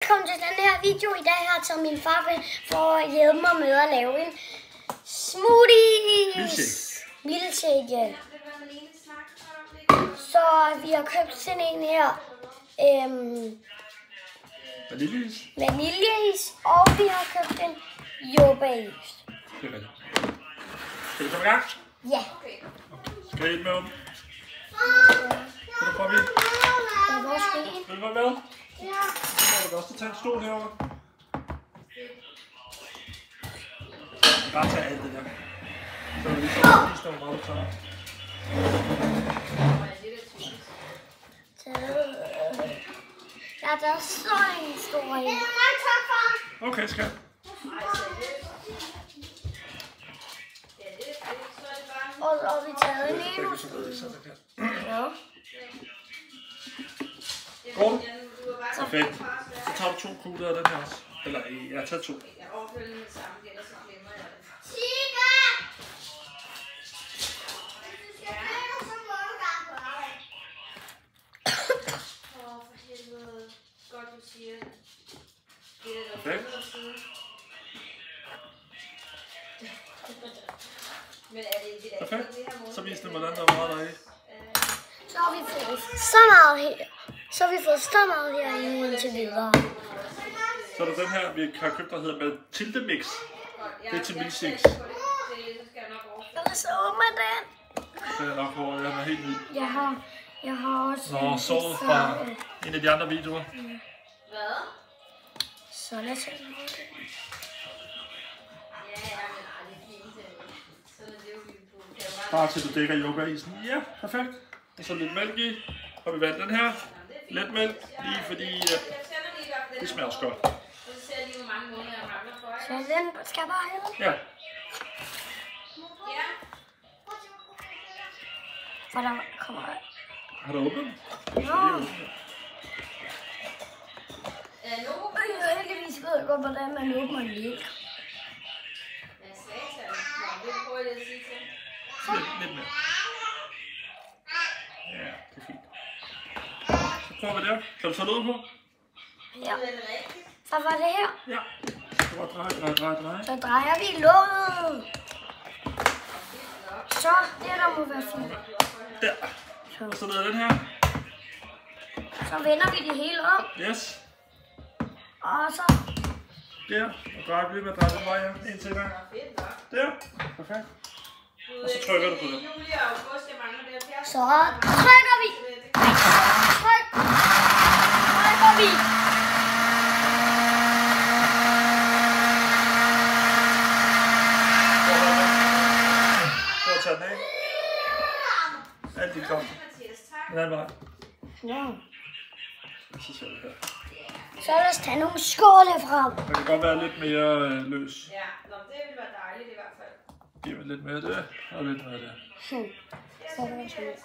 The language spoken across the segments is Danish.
Velkommen til den her video. I dag har jeg taget min far for at hjælpe mig med at lave en smoothies. Milkshake. Så vi har købt sådan en her. Vaniljeis. Og vi har købt en jordbæris. Det er rigtigt. Skal vi komme i gang? Ja. Skal jeg med om? Skal du prøve det? Hvor skal I? Vil du være med? Ja. Så må du også tage en stol herovre. Bare tage alt det der. Så er det ligesom at vise dig, hvor meget du tager. Ja, der er så en stor en. Okay, skat. Og vi tager en endnu. Ja. Går du? Perfekt. Så tager du 2 kugler af den her også. Eller jeg tager 2. Perfekt. Perfekt. Så vis dem, hvordan der er meget der i. Så har vi fået så meget her. Så har vi fået så meget her indtil videre. Så er der den her, vi har købt, der hedder Mathilde Mix. Det er til milkshakes. Så åbner den. Det er nok over, jeg er helt ny. Jeg har også såret fra en af de andre videoer. Hvad? Så lad os se. Bare til du dækker yogaisen. Ja, perfekt. Og så lidt mælk i. Og vi valgt den her. Let mælk, lige fordi det smager også godt. Så den skal bare hælde. Ja. For der kommer... Har du åbnet den? Ja. Heldigvis ved jeg godt, hvordan man åbner en mælk. Lidt mere. Ja, det er fint. Så prøver vi der. Kan du tage låget på? Ja. Så var det her. Ja. Så bare dreje. Så drejer vi låget. Så, det der må være fint. Der. Og så ned den her. Så vender vi det hele om. Yes. Og så... Der. Og drejer vi med at dreje den vej her. En til gang. Der. Perfekt. Og så trykker du på det. Så trykker vi. Trykker vi. Prøv at tage den af. Alt i kroppen. Den anden vej. Ja. Så ser vi her. Så lad os tage nogle skåle frem. Det kan godt være lidt mere løs. Ja, det vil være dejligt i hvert fald. Giv mig lidt mere af det, og lidt mere af det. Så er det sådan.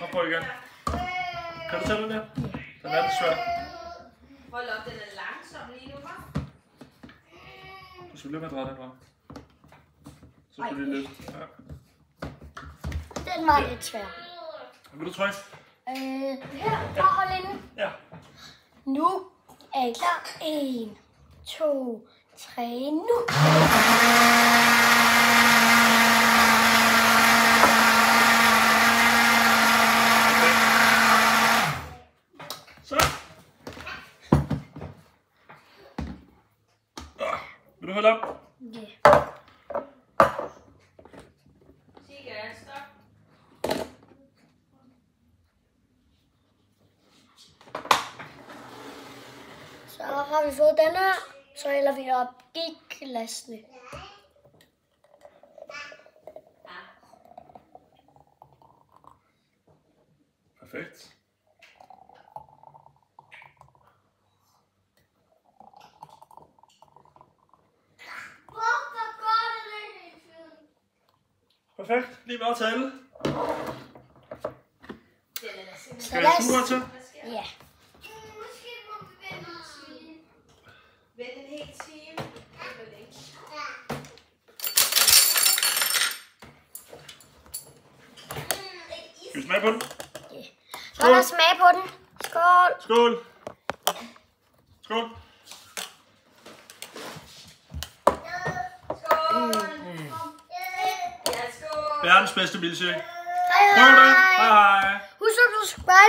Og prøv igen. Kan du tage den der? Den er lidt svær. Hold op, den er langsom lige nu, hva'? Du skal blive med at dreje den vej. Så skal vi lidt. Ja. Den var lidt svær. Vil du trykke? Her, bare hold inde. Ja. Nu er I klar. 1, 2, 3, nu. Så. Vil du holde op? Ja. Så har vi fået den her. Så hælder vi op i glasene. Perfekt. Perfekt. Lige meget til alle. Skal jeg suge til? Ja. Vent en hel time. Skal vi smage på den? Så er der smag på den. Skål. Skål. Skål. Verdens bedste milkshake. Hej Prøv det. hej. Hej hej. Husk at subscribe.